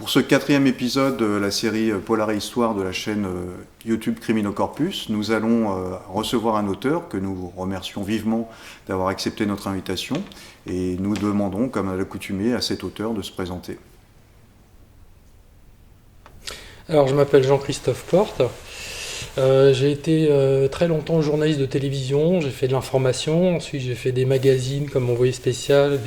Pour ce 4e épisode de la série Polar et Histoire de la chaîne YouTube Criminocorpus, nous allons recevoir un auteur que nous remercions vivement d'avoir accepté notre invitation et nous demandons, comme à l'accoutumée, à cet auteur de se présenter. Alors, je m'appelle Jean-Christophe Porte. J'ai été très longtemps journaliste de télévision, j'ai fait de l'information, ensuite j'ai fait des magazines comme Envoyé spécial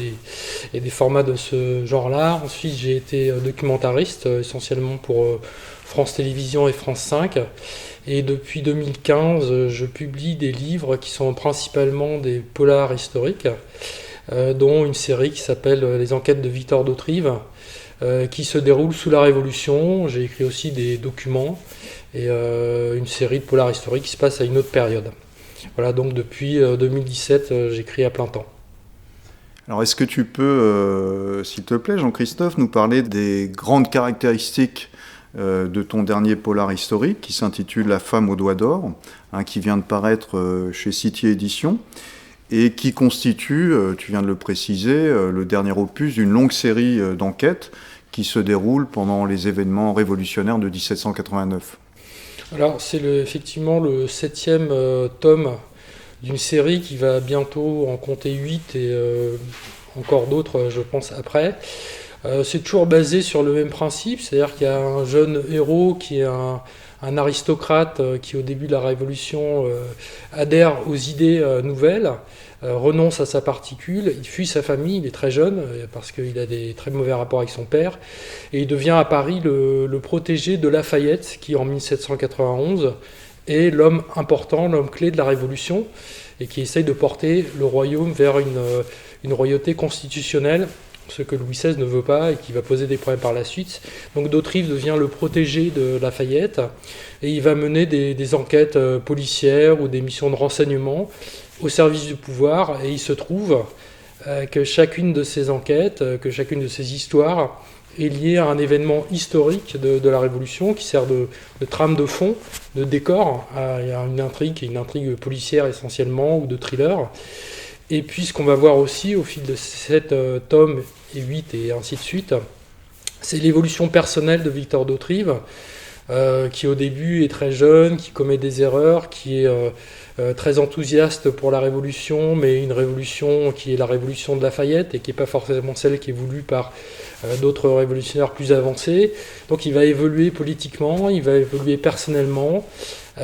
et des formats de ce genre-là. Ensuite j'ai été documentariste essentiellement pour France Télévisions et France 5. Et depuis 2015, je publie des livres qui sont principalement des polars historiques, dont une série qui s'appelle Les enquêtes de Victor d'Autrive, qui se déroule sous la Révolution. J'ai écrit aussi des documents et une série de polars historiques qui se passe à une autre période. Voilà, donc depuis 2017, j'écris à plein temps. Alors est-ce que tu peux, s'il te plaît Jean-Christophe, nous parler des grandes caractéristiques de ton dernier polar historique qui s'intitule La femme aux doigts d'or, qui vient de paraître chez City Éditions et qui constitue, tu viens de le préciser, le dernier opus d'une longue série d'enquêtes qui se déroule pendant les événements révolutionnaires de 1789. Alors c'est effectivement le 7e tome d'une série qui va bientôt en compter 8 et encore d'autres je pense après. C'est toujours basé sur le même principe, c'est-à-dire qu'il y a un jeune héros qui est un aristocrate qui au début de la Révolution adhère aux idées nouvelles, renonce à sa particule, il fuit sa famille, il est très jeune parce qu'il a des très mauvais rapports avec son père, et il devient à Paris le protégé de Lafayette qui en 1791 est l'homme important, l'homme clé de la Révolution, et qui essaye de porter le royaume vers une royauté constitutionnelle, ce que Louis XVI ne veut pas et qui va poser des problèmes par la suite. Donc d'Autrive devient le protégé de Lafayette et il va mener des enquêtes policières ou des missions de renseignement au service du pouvoir, et il se trouve que chacune de ces enquêtes, que chacune de ces histoires est liée à un événement historique de la Révolution qui sert de trame de fond, de décor. Il y a une intrigue policière essentiellement ou de thriller. Et puis ce qu'on va voir aussi au fil de 7 tomes et 8 et ainsi de suite, c'est l'évolution personnelle de Victor d'Autrive, qui au début est très jeune, qui commet des erreurs, qui est très enthousiaste pour la Révolution, mais une révolution qui est la révolution de Lafayette et qui n'est pas forcément celle qui est voulue par d'autres révolutionnaires plus avancés. Donc il va évoluer politiquement, il va évoluer personnellement,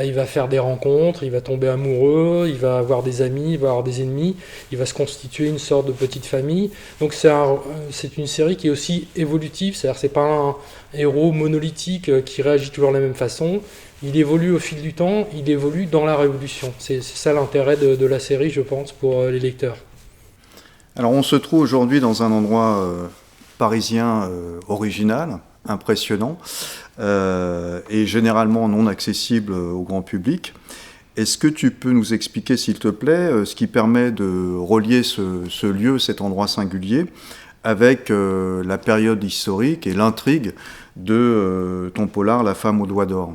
il va faire des rencontres, il va tomber amoureux, il va avoir des amis, il va avoir des ennemis, il va se constituer une sorte de petite famille. Donc c'est une série qui est aussi évolutive, c'est-à-dire que c'est pas un héros monolithique qui réagit toujours de la même façon. Il évolue au fil du temps, il évolue dans la Révolution. C'est ça l'intérêt de la série, je pense, pour les lecteurs. Alors on se trouve aujourd'hui dans un endroit parisien original, impressionnant, et généralement non accessible au grand public. Est-ce que tu peux nous expliquer, s'il te plaît, ce qui permet de relier ce lieu, cet endroit singulier, avec la période historique et l'intrigue de ton polar La femme aux doigts d'or?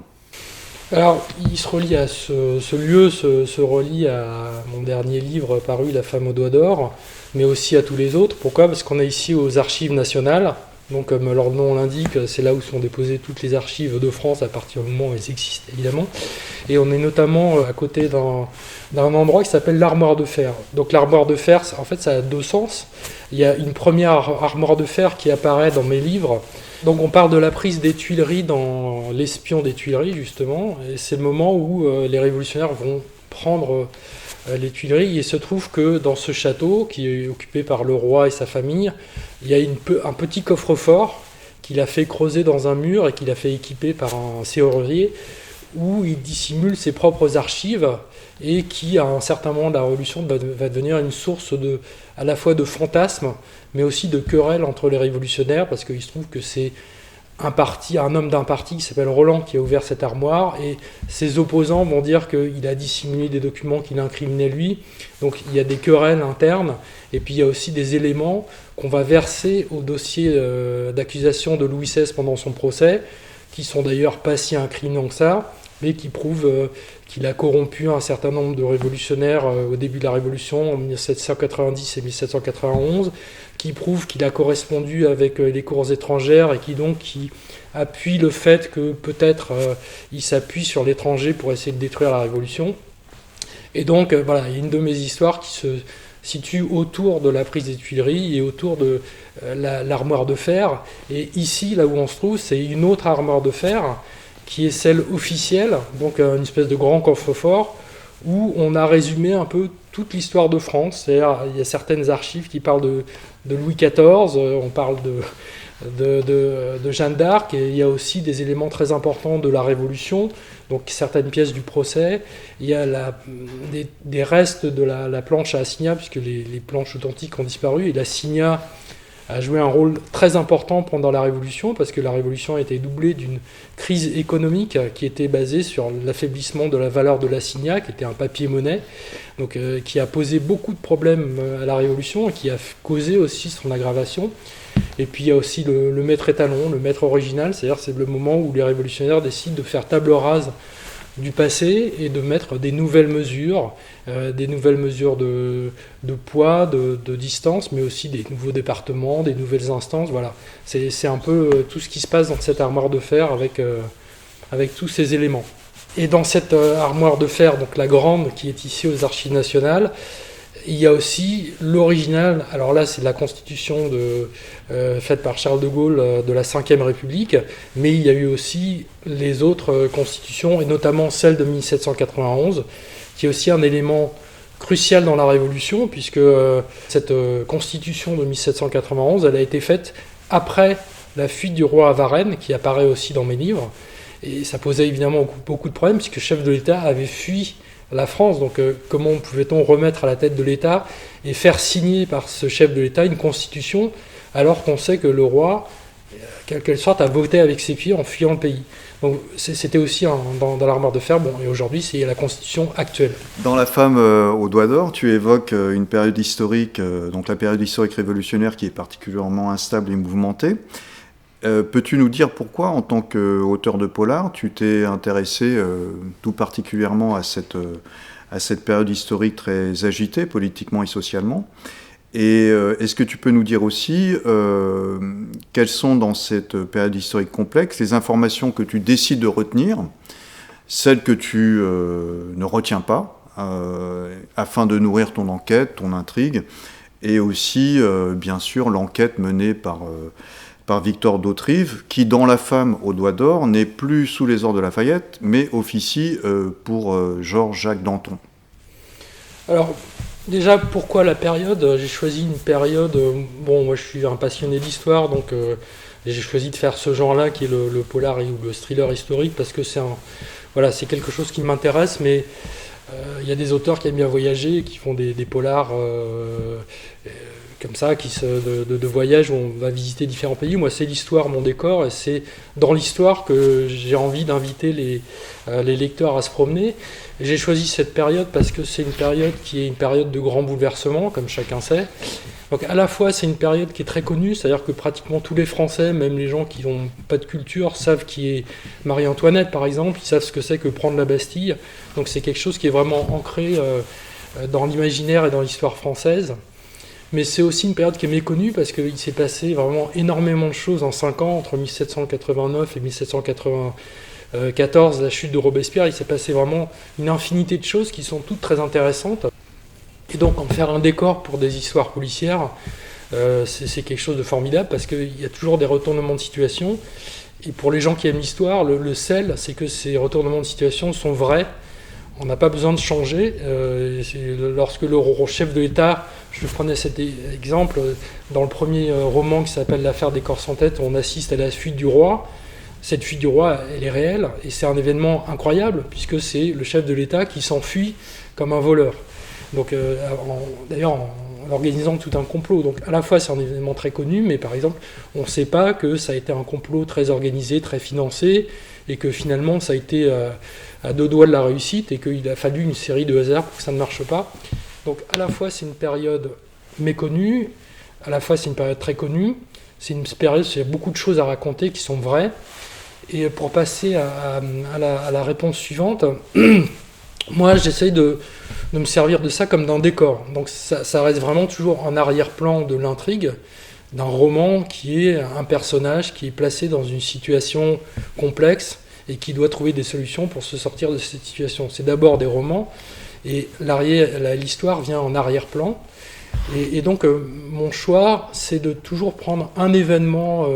Alors, il se relie à ce lieu, se relie à mon dernier livre paru, La femme aux doigts d'or, mais aussi à tous les autres. Pourquoi ? Parce qu'on est ici aux Archives nationales. Donc, comme leur nom l'indique, c'est là où sont déposées toutes les archives de France à partir du moment où elles existent, évidemment. Et on est notamment à côté d'un endroit qui s'appelle l'Armoire de Fer. Donc, l'Armoire de Fer, en fait, ça a deux sens. Il y a une première armoire de fer qui apparaît dans mes livres. Donc, on parle de la prise des Tuileries dans L'Espion des Tuileries, justement. Et c'est le moment où les révolutionnaires vont prendre les Tuileries. Il se trouve que dans ce château, qui est occupé par le roi et sa famille, il y a un petit coffre-fort qu'il a fait creuser dans un mur et qu'il a fait équiper par un serrurier, où il dissimule ses propres archives et qui, à un certain moment de la Révolution, va devenir une source à la fois de fantasmes, mais aussi de querelles entre les révolutionnaires, parce qu'il se trouve que c'est un homme d'un parti qui s'appelle Roland qui a ouvert cette armoire, et ses opposants vont dire qu'il a dissimulé des documents qui l'incriminaient lui. Donc il y a des querelles internes, et puis il y a aussi des éléments qu'on va verser au dossier d'accusation de Louis XVI pendant son procès, qui sont d'ailleurs pas si incriminants que ça, mais qui prouve qu'il a corrompu un certain nombre de révolutionnaires au début de la Révolution, en 1790 et 1791, qui prouve qu'il a correspondu avec les cours étrangères et qui appuie le fait que peut-être il s'appuie sur l'étranger pour essayer de détruire la Révolution. Et donc, voilà, il y a une de mes histoires qui se situe autour de la prise des Tuileries et autour de l'armoire de fer. Et ici, là où on se trouve, c'est une autre armoire de fer qui est celle officielle, donc une espèce de grand coffre-fort où on a résumé un peu toute l'histoire de France. C'est-à-dire, il y a certaines archives qui parlent de Louis XIV, on parle de Jeanne d'Arc, et il y a aussi des éléments très importants de la Révolution, donc certaines pièces du procès. Il y a des restes de la planche à assignat, puisque les planches authentiques ont disparu, et l'assignat a joué un rôle très important pendant la Révolution, parce que la Révolution a été doublée d'une crise économique qui était basée sur l'affaiblissement de la valeur de l'assignat, qui était un papier-monnaie, donc qui a posé beaucoup de problèmes à la Révolution et qui a causé aussi son aggravation. Et puis il y a aussi le maître étalon, le maître original, c'est-à-dire c'est le moment où les révolutionnaires décident de faire table rase du passé et de mettre des nouvelles mesures de poids, de distance, mais aussi des nouveaux départements, des nouvelles instances. Voilà, c'est un peu tout ce qui se passe dans cette armoire de fer avec tous ces éléments. Et dans cette armoire de fer, donc la grande qui est ici aux Archives nationales, il y a aussi l'original. Alors là, c'est la constitution faite par Charles de Gaulle de la Ve République, mais il y a eu aussi les autres constitutions, et notamment celle de 1791, qui est aussi un élément crucial dans la Révolution, puisque cette constitution de 1791, elle a été faite après la fuite du roi à Varennes, qui apparaît aussi dans mes livres, et ça posait évidemment beaucoup de problèmes, puisque le chef de l'État avait fui la France, donc comment pouvait-on remettre à la tête de l'État et faire signer par ce chef de l'État une constitution, alors qu'on sait que le roi, quelque sorte, a voté avec ses pieds en fuyant le pays. Donc c'était aussi dans l'armoire de fer. Bon, et aujourd'hui, c'est la constitution actuelle. Dans La femme au doigt d'or, tu évoques une période historique, donc la période historique révolutionnaire qui est particulièrement instable et mouvementée. Peux-tu nous dire pourquoi, en tant qu'auteur de polar, tu t'es intéressé tout particulièrement à cette période historique très agitée, politiquement et socialement ? Et est-ce que tu peux nous dire aussi quelles sont, dans cette période historique complexe, les informations que tu décides de retenir, celles que tu ne retiens pas, afin de nourrir ton enquête, ton intrigue, et aussi, bien sûr, l'enquête menée par Victor d'Hauterive, qui, dans La femme au doigt d'or, n'est plus sous les ordres de Lafayette, mais officie pour Georges-Jacques Danton. Alors, déjà, pourquoi la période ? J'ai choisi une période... bon, moi, je suis un passionné d'histoire, donc j'ai choisi de faire ce genre-là, qui est le polar ou le thriller historique, parce que c'est quelque chose qui m'intéresse, mais il y a des auteurs qui aiment bien voyager, qui font des polars... comme ça, de voyage où on va visiter différents pays. Moi, c'est l'histoire, mon décor, et c'est dans l'histoire que j'ai envie d'inviter les lecteurs à se promener. Et j'ai choisi cette période parce que c'est une période qui est une période de grands bouleversements, comme chacun sait. Donc à la fois, c'est une période qui est très connue, c'est-à-dire que pratiquement tous les Français, même les gens qui n'ont pas de culture, savent qui est Marie-Antoinette, par exemple. Ils savent ce que c'est que prendre la Bastille. Donc c'est quelque chose qui est vraiment ancré dans l'imaginaire et dans l'histoire française. Mais c'est aussi une période qui est méconnue parce qu'il s'est passé vraiment énormément de choses en 5 ans, entre 1789 et 1794, la chute de Robespierre. Il s'est passé vraiment une infinité de choses qui sont toutes très intéressantes. Et donc en faire un décor pour des histoires policières, c'est quelque chose de formidable parce qu'il y a toujours des retournements de situation. Et pour les gens qui aiment l'histoire, le sel, c'est que ces retournements de situation sont vrais. On n'a pas besoin de changer. Lorsque le chef de l'État, je prenais cet exemple, dans le premier roman qui s'appelle L'affaire des Corses en tête, on assiste à la fuite du roi. Cette fuite du roi, elle est réelle, et c'est un événement incroyable, puisque c'est le chef de l'État qui s'enfuit comme un voleur. Donc, d'ailleurs, en organisant tout un complot. Donc, à la fois, c'est un événement très connu, mais par exemple, on ne sait pas que ça a été un complot très organisé, très financé, et que finalement, ça a été à 2 doigts de la réussite, et qu'il a fallu une série de hasards pour que ça ne marche pas. Donc, à la fois, c'est une période méconnue, à la fois, c'est une période très connue, c'est une période où il y a beaucoup de choses à raconter qui sont vraies, Et pour passer à la réponse suivante, moi j'essaye de me servir de ça comme d'un décor. Donc ça reste vraiment toujours en arrière-plan de l'intrigue, d'un roman qui est un personnage qui est placé dans une situation complexe et qui doit trouver des solutions pour se sortir de cette situation. C'est d'abord des romans, et l'histoire vient en arrière-plan. Et donc mon choix, c'est de toujours prendre un événement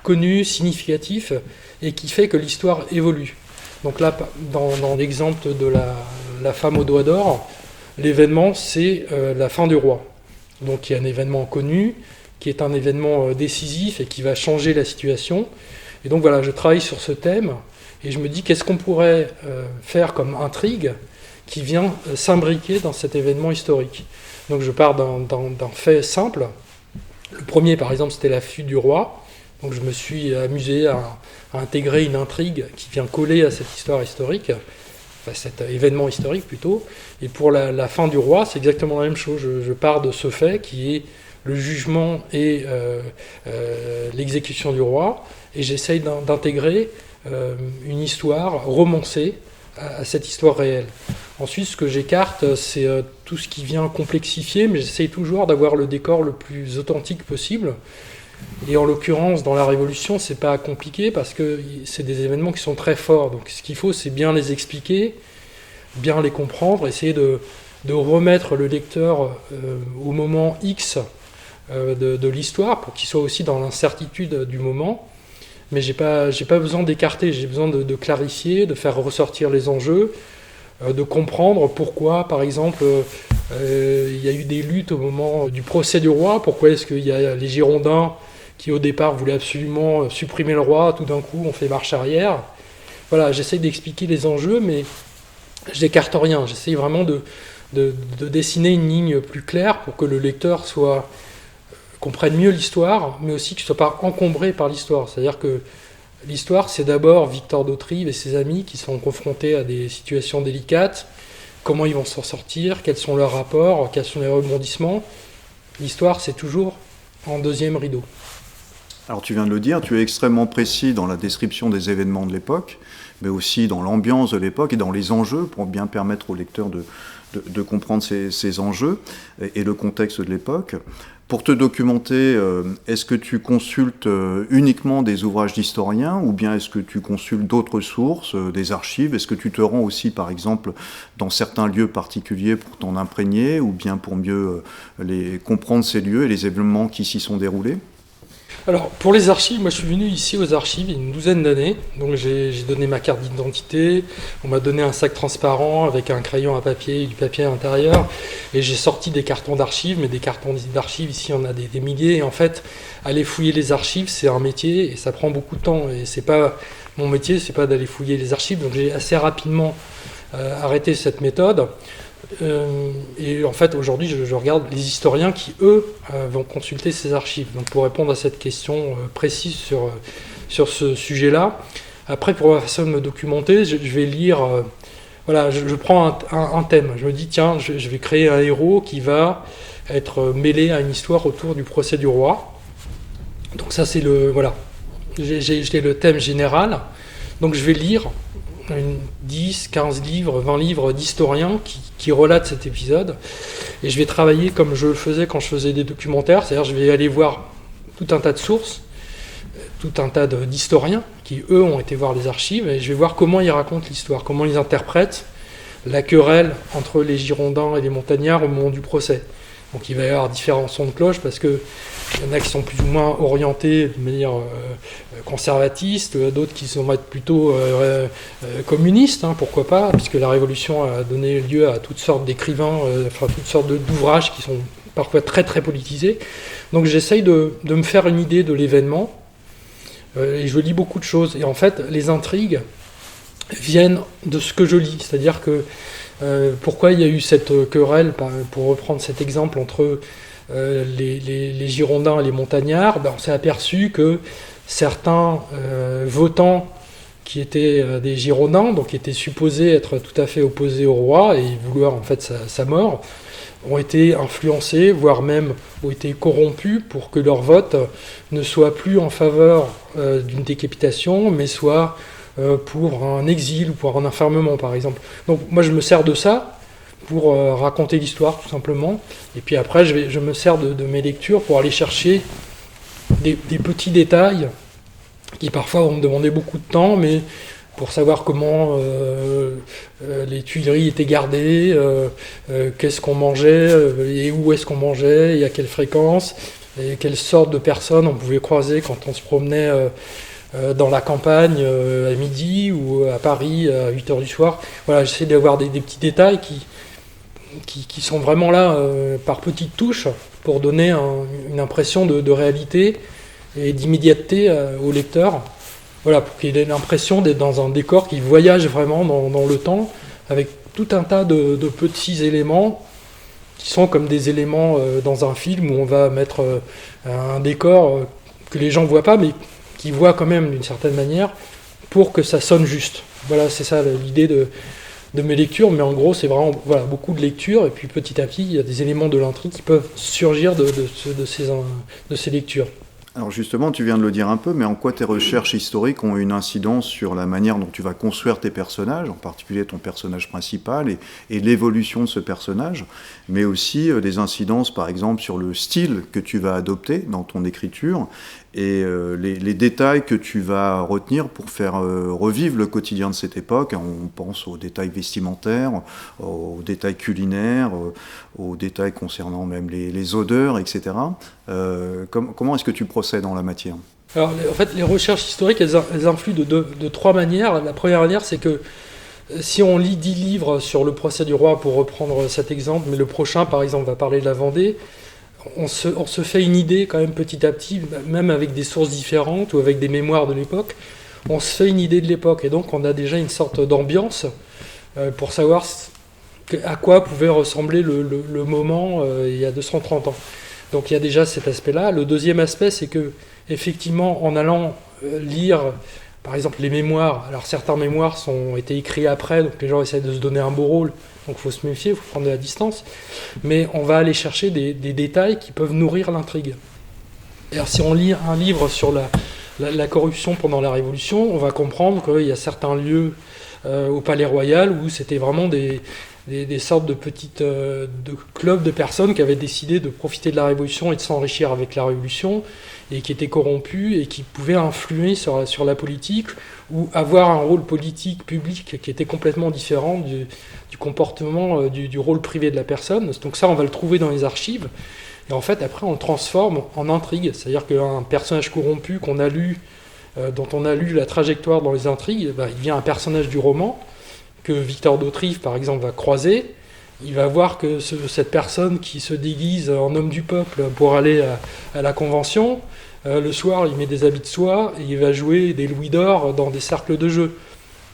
connu, significatif, et qui fait que l'histoire évolue. Donc là, dans l'exemple de la femme au doigt d'or, l'événement, c'est la fin du roi. Donc il y a un événement connu, qui est un événement décisif et qui va changer la situation. Et donc voilà, je travaille sur ce thème, et je me dis qu'est-ce qu'on pourrait faire comme intrigue qui vient s'imbriquer dans cet événement historique. Donc je pars d'un fait simple. Le premier, par exemple, c'était la fuite du roi. Donc je me suis amusé à intégrer une intrigue qui vient coller à cette histoire historique, enfin cet événement historique plutôt. Et pour la fin du roi, c'est exactement la même chose. Je pars de ce fait qui est le jugement et l'exécution du roi, et j'essaye d'intégrer une histoire romancée à cette histoire réelle. Ensuite, ce que j'écarte, c'est tout ce qui vient complexifier, mais j'essaye toujours d'avoir le décor le plus authentique possible. Et en l'occurrence, dans la Révolution, c'est pas compliqué parce que c'est des événements qui sont très forts. Donc ce qu'il faut, c'est bien les expliquer, bien les comprendre, essayer de remettre le lecteur au moment X de l'histoire pour qu'il soit aussi dans l'incertitude du moment. Mais j'ai pas besoin d'écarter, j'ai besoin de clarifier, de faire ressortir les enjeux, de comprendre pourquoi, par exemple, il y a eu des luttes au moment du procès du roi, pourquoi est-ce qu'il y a les Girondins qui au départ voulaient absolument supprimer le roi, tout d'un coup on fait marche arrière. Voilà, j'essaye d'expliquer les enjeux, mais je n'écarte rien, j'essaye vraiment de dessiner une ligne plus claire pour que le lecteur comprenne mieux l'histoire, mais aussi qu'il ne soit pas encombré par l'histoire. C'est-à-dire que l'histoire, c'est d'abord Victor d'Autrive et ses amis qui sont confrontés à des situations délicates, comment ils vont s'en sortir, quels sont leurs rapports, quels sont les rebondissements. L'histoire, c'est toujours en deuxième rideau. Alors tu viens de le dire, tu es extrêmement précis dans la description des événements de l'époque, mais aussi dans l'ambiance de l'époque et dans les enjeux pour bien permettre au lecteur de comprendre ces enjeux et le contexte de l'époque. Pour te documenter, est-ce que tu consultes uniquement des ouvrages d'historiens ou bien est-ce que tu consultes d'autres sources, des archives? Est-ce que tu te rends aussi, par exemple, dans certains lieux particuliers pour t'en imprégner ou bien pour mieux comprendre ces lieux et les événements qui s'y sont déroulés? Alors, pour les archives, moi je suis venu ici aux archives il y a une douzaine d'années. Donc j'ai donné ma carte d'identité, on m'a donné un sac transparent avec un crayon à papier et du papier à l'intérieur. Et j'ai sorti des cartons d'archives, mais des cartons d'archives, ici on a des milliers. Et en fait, aller fouiller les archives, c'est un métier et ça prend beaucoup de temps. Et c'est pas mon métier, c'est pas d'aller fouiller les archives. Donc j'ai assez rapidement arrêté cette méthode. Et en fait, aujourd'hui, je regarde les historiens qui, eux, vont consulter ces archives. Donc, pour répondre à cette question précise sur ce sujet-là. Après, pour la façon de me documenter, je vais lire... voilà, je prends un thème. Je me dis, tiens, je vais créer un héros qui va être mêlé à une histoire autour du procès du roi. Donc ça, c'est le... Voilà. J'ai le thème général. Donc, je vais lire 10, 15 livres, 20 livres d'historiens qui relatent cet épisode. Et je vais travailler comme je le faisais quand je faisais des documentaires, c'est-à-dire je vais aller voir tout un tas de sources, tout un tas d'historiens qui, eux, ont été voir les archives, et je vais voir comment ils racontent l'histoire, comment ils interprètent la querelle entre les Girondins et les Montagnards au moment du procès. Donc il va y avoir différents sons de cloche parce que il y en a qui sont plus ou moins orientés de manière conservatiste, d'autres qui sont plutôt communistes, hein, pourquoi pas, puisque la Révolution a donné lieu à toutes sortes d'écrivains, toutes sortes d'ouvrages qui sont parfois très très politisés. Donc j'essaye de me faire une idée de l'événement et je lis beaucoup de choses. Et en fait, les intrigues viennent de ce que je lis, c'est-à-dire que pourquoi il y a eu cette querelle, pour reprendre cet exemple, entre les Girondins et les Montagnards, on s'est aperçu que certains votants qui étaient des Girondins, donc qui étaient supposés être tout à fait opposés au roi et vouloir en fait sa mort, ont été influencés, voire même ont été corrompus pour que leur vote ne soit plus en faveur d'une décapitation, mais soit pour un exil ou pour un enfermement, par exemple. Donc moi, je me sers de ça pour raconter l'histoire, tout simplement. Et puis après, je me sers de mes lectures pour aller chercher des petits détails qui parfois vont me demander beaucoup de temps, mais pour savoir comment les Tuileries étaient gardées, qu'est-ce qu'on mangeait, et où est-ce qu'on mangeait, et à quelle fréquence, et quelles sortes de personnes on pouvait croiser quand on se promenait dans la campagne à midi ou à Paris à 8h du soir. Voilà, j'essaie d'avoir des petits détails qui sont vraiment là par petites touches pour donner une impression de réalité et d'immédiateté au lecteur. Voilà, pour qu'il ait l'impression d'être dans un décor qui voyage vraiment dans le temps, avec tout un tas de petits éléments qui sont comme des éléments dans un film où on va mettre un décor que les gens ne voient pas, mais qui voient quand même d'une certaine manière, pour que ça sonne juste. Voilà, c'est ça l'idée de mes lectures, mais en gros, c'est vraiment beaucoup de lectures, et puis petit à petit, il y a des éléments de l'intrigue qui peuvent surgir de ces lectures. Alors justement, tu viens de le dire un peu, mais en quoi tes recherches historiques ont une incidence sur la manière dont tu vas construire tes personnages, en particulier ton personnage principal et l'évolution de ce personnage, mais aussi des incidences par exemple sur le style que tu vas adopter dans ton écriture et les détails que tu vas retenir pour faire revivre le quotidien de cette époque. On pense aux détails vestimentaires, aux détails culinaires, aux détails concernant même les odeurs, etc. Comment est-ce que tu procèdes en la matière ? Alors, en fait, les recherches historiques, elles influent de trois manières. La première manière, c'est que si on lit 10 livres sur le procès du roi, pour reprendre cet exemple, mais le prochain, par exemple, va parler de la Vendée, on se fait une idée quand même petit à petit, même avec des sources différentes ou avec des mémoires de l'époque, on se fait une idée de l'époque. Et donc, on a déjà une sorte d'ambiance pour savoir à quoi pouvait ressembler le moment il y a 230 ans. Donc il y a déjà cet aspect-là. Le deuxième aspect, c'est que effectivement, en allant lire, par exemple, les mémoires, alors certains mémoires ont été écrits après, donc les gens essaient de se donner un beau rôle, donc il faut se méfier, il faut prendre de la distance, mais on va aller chercher des détails qui peuvent nourrir l'intrigue. Alors si on lit un livre sur la corruption pendant la Révolution, on va comprendre qu'il y a certains lieux au Palais Royal où c'était vraiment des sortes de petites de clubs de personnes qui avaient décidé de profiter de la Révolution et de s'enrichir avec la Révolution, et qui étaient corrompus et qui pouvaient influer sur la politique ou avoir un rôle politique public qui était complètement différent du comportement du rôle privé de la personne. Donc ça, on va le trouver dans les archives. Et en fait, après, on le transforme en intrigue. C'est-à-dire qu'un personnage corrompu qu'on a lu, dont on a lu la trajectoire dans les intrigues, il devient un personnage du roman que Victor d'Autrive, par exemple, va croiser. Il va voir que cette personne qui se déguise en homme du peuple pour aller à la Convention, le soir, il met des habits de soie et il va jouer des louis d'or dans des cercles de jeu.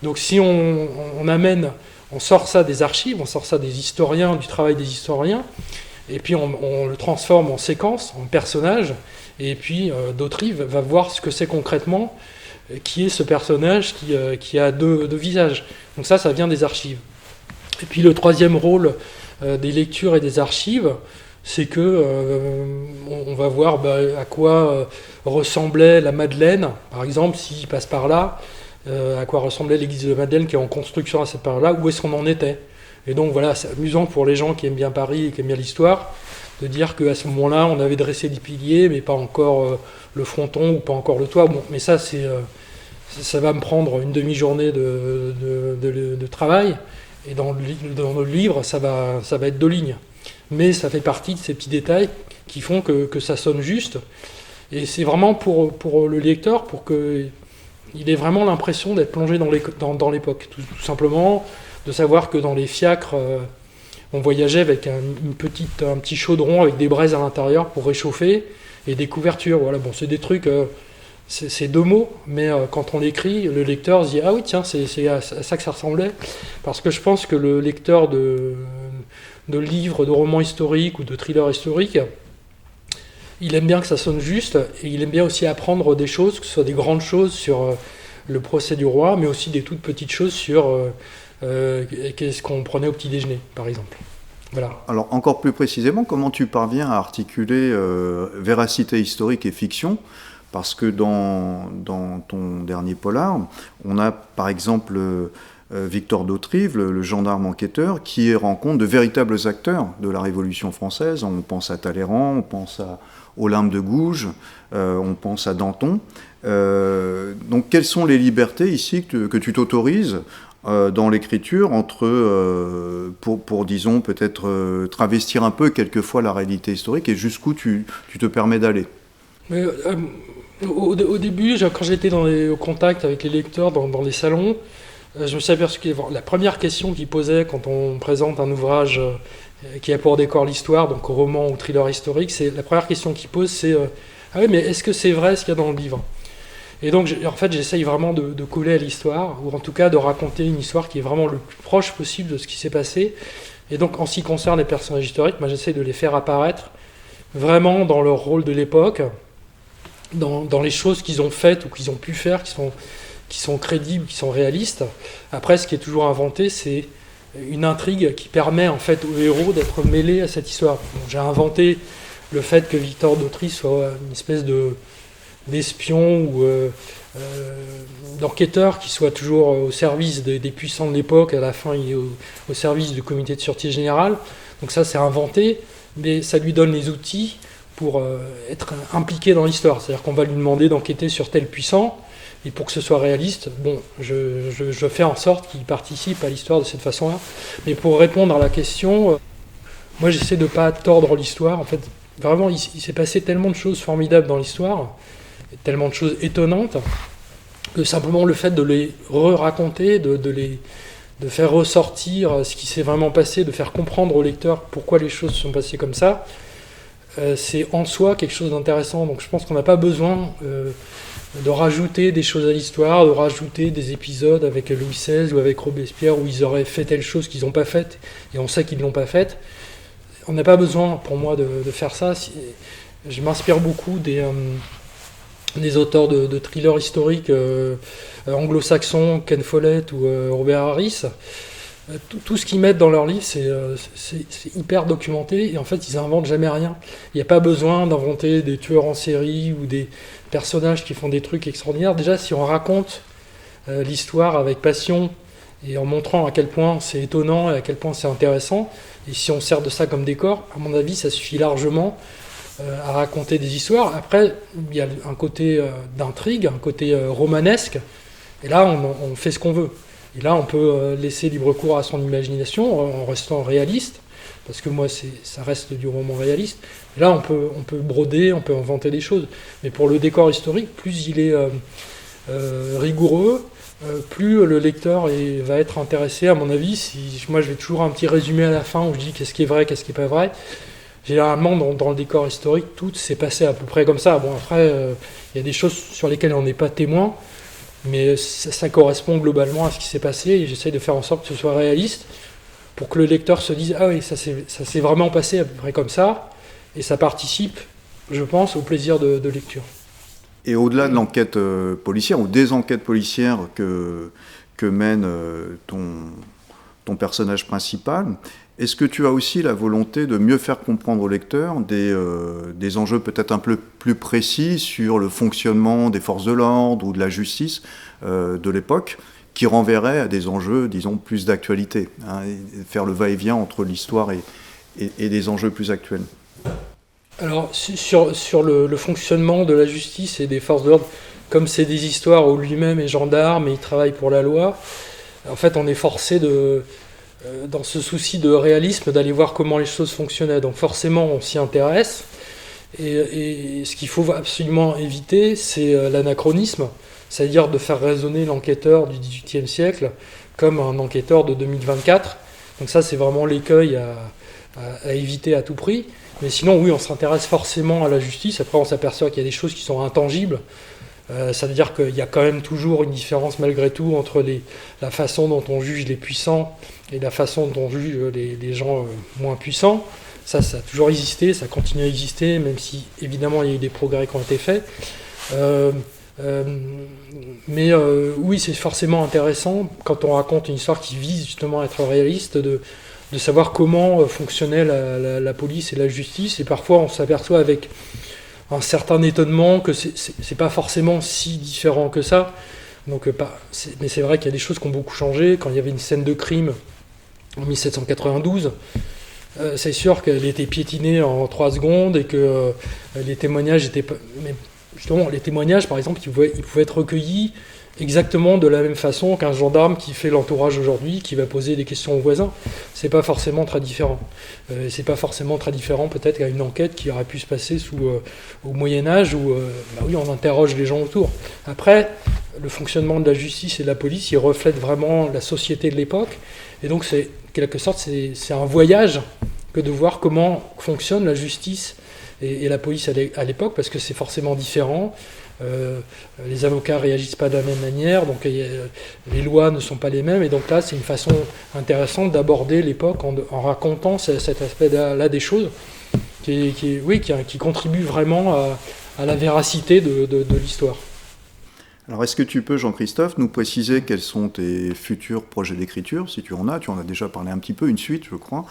Donc si on sort ça des archives, on sort ça des historiens, du travail des historiens, et puis on le transforme en séquence, en personnage, et puis d'Autrive va voir ce que c'est concrètement, qui est ce personnage qui a deux visages. Donc ça vient des archives. Et puis le troisième rôle des lectures et des archives, c'est que on va voir à quoi ressemblait la Madeleine, par exemple, s'il passe par là, à quoi ressemblait l'église de Madeleine qui est en construction à cette période-là, où est-ce qu'on en était. Et donc voilà, c'est amusant pour les gens qui aiment bien Paris et qui aiment bien l'histoire, de dire qu'à ce moment-là, on avait dressé des piliers, mais pas encore le fronton ou pas encore le toit. Bon, mais ça, ça va me prendre une demi-journée de travail, et dans le livre, ça va être 2 lignes. Mais ça fait partie de ces petits détails qui font que ça sonne juste. Et c'est vraiment pour le lecteur, pour qu'il ait vraiment l'impression d'être plongé dans l'époque. Tout simplement, de savoir que dans les fiacres, on voyageait avec un petit chaudron avec des braises à l'intérieur pour réchauffer, et des couvertures. Voilà, bon, c'est des trucs... c'est 2 mots, mais quand on l'écrit, le lecteur se dit « Ah oui, tiens, c'est à ça que ça ressemblait ». Parce que je pense que le lecteur de livres, de romans historiques ou de thrillers historiques, il aime bien que ça sonne juste, et il aime bien aussi apprendre des choses, que ce soit des grandes choses sur le procès du roi, mais aussi des toutes petites choses sur qu'est-ce qu'on prenait au petit déjeuner, par exemple. Voilà. Alors encore plus précisément, comment tu parviens à articuler véracité historique et fiction? Parce que dans ton dernier polar, on a par exemple Victor d'Autrive, le gendarme enquêteur, qui rencontre de véritables acteurs de la Révolution française. On pense à Talleyrand, on pense à Olympe de Gouges, on pense à Danton. Donc quelles sont les libertés ici que tu t'autorises dans l'écriture pour disons, peut-être travestir un peu quelquefois la réalité historique, et jusqu'où tu te permets d'aller? Mais, au début, quand j'étais au contact avec les lecteurs dans les salons, je me suis aperçu que la première question qu'ils posaient quand on présente un ouvrage qui a pour décor l'histoire, donc roman ou thriller historique, la première question qu'ils posent, c'est ah oui, mais est-ce que c'est vrai ce qu'il y a dans le livre? Et donc, en fait, j'essaye vraiment de coller à l'histoire, ou en tout cas de raconter une histoire qui est vraiment le plus proche possible de ce qui s'est passé. Et donc, en ce qui concerne les personnages historiques, moi, j'essaye de les faire apparaître vraiment dans leur rôle de l'époque, dans les choses qu'ils ont faites ou qu'ils ont pu faire, qui sont crédibles, qui sont réalistes. Après, ce qui est toujours inventé, c'est une intrigue qui permet en fait au héros d'être mêlé à cette histoire. Bon, j'ai inventé le fait que Victor d'Autrive soit une espèce d'espion ou d'enquêteur qui soit toujours au service des puissants de l'époque. À la fin, il est au service du comité de sûreté générale. Donc ça, c'est inventé, mais ça lui donne les outils pour être impliqué dans l'histoire. C'est-à-dire qu'on va lui demander d'enquêter sur tel puissant, et pour que ce soit réaliste, bon, je fais en sorte qu'il participe à l'histoire de cette façon-là. Mais pour répondre à la question, moi j'essaie de ne pas tordre l'histoire. En fait, vraiment, il s'est passé tellement de choses formidables dans l'histoire, tellement de choses étonnantes, que simplement le fait de les re-raconter, de faire ressortir ce qui s'est vraiment passé, de faire comprendre au lecteur pourquoi les choses se sont passées comme ça, c'est en soi quelque chose d'intéressant. Donc je pense qu'on n'a pas besoin de rajouter des choses à l'histoire, de rajouter des épisodes avec Louis XVI ou avec Robespierre où ils auraient fait telle chose qu'ils n'ont pas faite, et on sait qu'ils ne l'ont pas faite. On n'a pas besoin, pour moi, de faire ça. Je m'inspire beaucoup des auteurs de thrillers historiques anglo-saxons, Ken Follett ou Robert Harris. Tout ce qu'ils mettent dans leurs livres, c'est hyper documenté, et en fait, ils inventent jamais rien. Il n'y a pas besoin d'inventer des tueurs en série ou des personnages qui font des trucs extraordinaires. Déjà, si on raconte l'histoire avec passion et en montrant à quel point c'est étonnant et à quel point c'est intéressant, et si on sert de ça comme décor, à mon avis, ça suffit largement à raconter des histoires. Après, il y a un côté d'intrigue, un côté romanesque, et là, on fait ce qu'on veut. Et là, on peut laisser libre cours à son imagination en restant réaliste, parce que moi, ça reste du roman réaliste. Et là, on peut broder, on peut inventer des choses. Mais pour le décor historique, plus il est rigoureux, plus le lecteur va être intéressé, à mon avis. Moi, je vais toujours un petit résumé à la fin où je dis qu'est-ce qui est vrai, qu'est-ce qui n'est pas vrai. Généralement, dans le décor historique, tout s'est passé à peu près comme ça. Bon, après, il y a des choses sur lesquelles on n'est pas témoin, mais ça correspond globalement à ce qui s'est passé, et j'essaie de faire en sorte que ce soit réaliste pour que le lecteur se dise « Ah oui, ça s'est vraiment passé à peu près comme ça », et ça participe, je pense, au plaisir de lecture. Et au-delà de l'enquête policière, ou des enquêtes policières que mène ton personnage principal, est-ce que tu as aussi la volonté de mieux faire comprendre au lecteur des enjeux peut-être un peu plus précis sur le fonctionnement des forces de l'ordre ou de la justice de l'époque, qui renverraient à des enjeux, disons, plus d'actualité, hein, et faire le va-et-vient entre l'histoire et des enjeux plus actuels? Alors, sur le fonctionnement de la justice et des forces de l'ordre, comme c'est des histoires où lui-même est gendarme et il travaille pour la loi, en fait, on est forcé dans ce souci de réalisme, d'aller voir comment les choses fonctionnaient. Donc forcément, on s'y intéresse. Et ce qu'il faut absolument éviter, c'est l'anachronisme, c'est-à-dire de faire raisonner l'enquêteur du XVIIIe siècle comme un enquêteur de 2024. Donc ça, c'est vraiment l'écueil à éviter à tout prix. Mais sinon, oui, on s'intéresse forcément à la justice. Après, on s'aperçoit qu'il y a des choses qui sont intangibles. Ça veut dire qu'il y a quand même toujours une différence malgré tout entre la façon dont on juge les puissants et la façon dont on juge les gens moins puissants. Ça a toujours existé, ça continue à exister, même si évidemment il y a eu des progrès qui ont été faits. Oui, c'est forcément intéressant quand on raconte une histoire qui vise justement à être réaliste, de de savoir comment fonctionnait la police et la justice. Et parfois, on s'aperçoit avec un certain étonnement que c'est pas forcément si différent que ça. Donc, mais c'est vrai qu'il y a des choses qui ont beaucoup changé. Quand il y avait une scène de crime en 1792, c'est sûr qu'elle était piétinée en 3 secondes et que les témoignages étaient pas... Mais justement, les témoignages, par exemple, ils pouvaient être recueillis exactement de la même façon qu'un gendarme qui fait l'entourage aujourd'hui, qui va poser des questions aux voisins. C'est pas forcément très différent. C'est pas forcément très différent peut-être qu'à une enquête qui aurait pu se passer au Moyen-Âge où oui, on interroge les gens autour. Après, le fonctionnement de la justice et de la police, il reflète vraiment la société de l'époque. Et donc, c'est, en quelque sorte, c'est un voyage que de voir comment fonctionne la justice et la police à l'époque, parce que c'est forcément différent. Les avocats réagissent pas de la même manière, donc les lois ne sont pas les mêmes, et donc là c'est une façon intéressante d'aborder l'époque en racontant cet aspect-là des choses qui contribue vraiment à la véracité de l'histoire. Alors est-ce que tu peux, Jean-Christophe, nous préciser quels sont tes futurs projets d'écriture, si tu en as déjà parlé un petit peu, une suite je crois,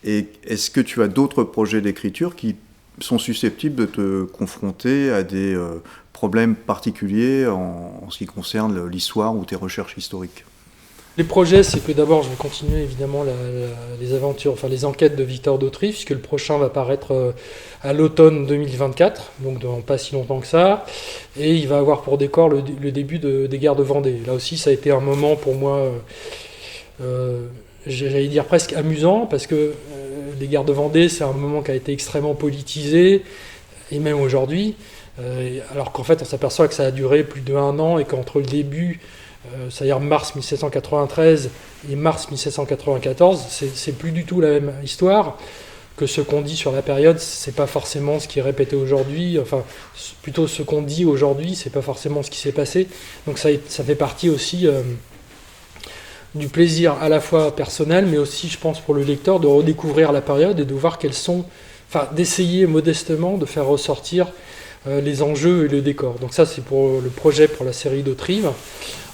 et est-ce que tu as d'autres projets d'écriture qui sont susceptibles de te confronter à des problèmes particuliers en ce qui concerne l'histoire ou tes recherches historiques? Les projets, c'est que d'abord, je vais continuer évidemment les aventures, enfin les enquêtes de Victor d'Autry, puisque le prochain va paraître à l'automne 2024, donc dans pas si longtemps que ça, et il va avoir pour décor le début des guerres de Vendée. Là aussi, ça a été un moment pour moi, j'allais dire presque amusant, parce que les guerres de Vendée, c'est un moment qui a été extrêmement politisé, et même aujourd'hui, alors qu'en fait, on s'aperçoit que ça a duré plus d'1 an, et qu'entre le début, c'est-à-dire mars 1793 et mars 1794, c'est plus du tout la même histoire que ce qu'on dit sur la période. C'est pas forcément ce qui est répété aujourd'hui, enfin plutôt ce qu'on dit aujourd'hui, c'est pas forcément ce qui s'est passé. Donc ça fait partie aussi du plaisir à la fois personnel, mais aussi je pense pour le lecteur de redécouvrir la période et de voir quels sont, enfin d'essayer modestement de faire ressortir les enjeux et le décor. Donc ça c'est pour le projet pour la série d'Autrive.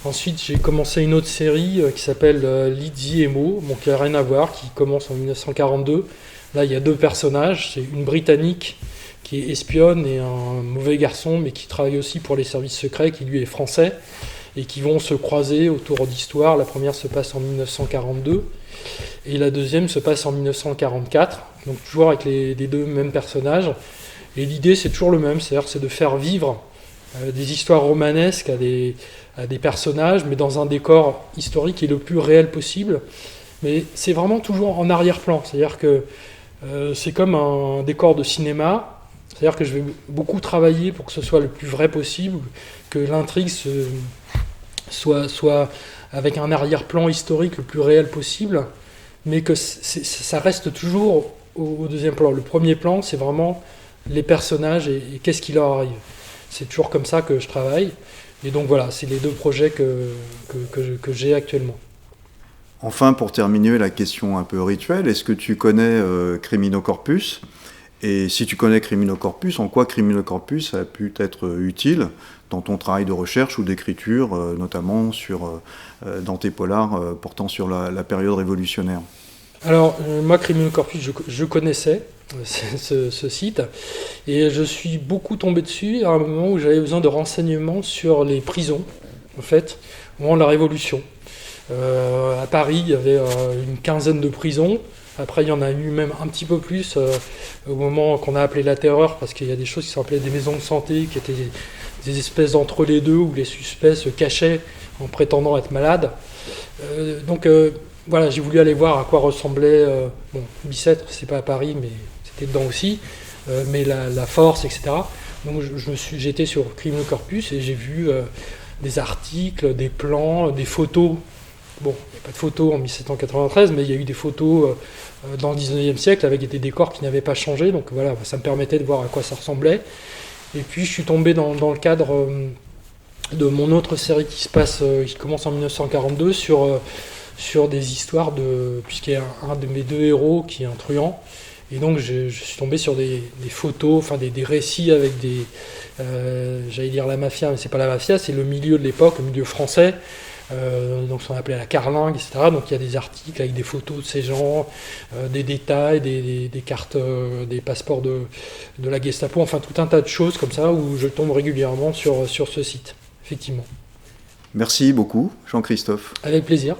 Ensuite, j'ai commencé une autre série qui s'appelle Lydie et Mo, qui n'a rien à voir, qui commence en 1942. Là, il y a 2 personnages. C'est une Britannique qui est espionne et un mauvais garçon, mais qui travaille aussi pour les services secrets, qui lui est français, et qui vont se croiser autour d'histoires. La première se passe en 1942, et la deuxième se passe en 1944, donc toujours avec les 2 mêmes personnages. Et l'idée, c'est toujours le même, c'est-à-dire c'est de faire vivre des histoires romanesques à des personnages, mais dans un décor historique et le plus réel possible. Mais c'est vraiment toujours en arrière-plan, c'est-à-dire que c'est comme un décor de cinéma, c'est-à-dire que je vais beaucoup travailler pour que ce soit le plus vrai possible, que l'intrigue soit avec un arrière-plan historique le plus réel possible, mais que ça reste toujours au deuxième plan. Le premier plan, c'est vraiment les personnages et qu'est-ce qui leur arrive. C'est toujours comme ça que je travaille. Et donc voilà, c'est les 2 projets que j'ai actuellement. Enfin, pour terminer, la question un peu rituelle, est-ce que tu connais Criminocorpus ? Et si tu connais Criminocorpus, en quoi Criminocorpus a pu être utile dans ton travail de recherche ou d'écriture, notamment dans tes polars portant sur la période révolutionnaire ? Alors, moi, Criminocorpus, je connaissais ce site, et je suis beaucoup tombé dessus à un moment où j'avais besoin de renseignements sur les prisons, en fait, au moment de la Révolution. À Paris, il y avait une 15aine de prisons. Après, il y en a eu même un petit peu plus au moment qu'on a appelé la terreur, parce qu'il y a des choses qui sont appelées des maisons de santé, qui étaient des espèces d'entre-les-deux, où les suspects se cachaient en prétendant être malades. Voilà, j'ai voulu aller voir à quoi ressemblait Bicêtre, c'est pas à Paris, mais c'était dedans aussi, mais la force, etc. Donc j'étais sur Criminocorpus et j'ai vu des articles, des plans, des photos. Bon, il n'y a pas de photos en 1793, mais il y a eu des photos dans le 19e siècle avec des décors qui n'avaient pas changé, donc voilà, ça me permettait de voir à quoi ça ressemblait. Et puis je suis tombé dans le cadre de mon autre série qui commence en 1942 sur des histoires puisqu'il y a un de mes 2 héros qui est un truand, et donc je suis tombé sur des photos, enfin des récits avec j'allais dire la mafia, mais c'est pas la mafia, c'est le milieu de l'époque, le milieu français, donc ce qu'on appelait la carlingue, etc. Donc il y a des articles avec des photos de ces gens, des détails, des cartes, des passeports de la Gestapo, enfin tout un tas de choses comme ça où je tombe régulièrement sur ce site, effectivement. Merci beaucoup, Jean-Christophe. Avec plaisir.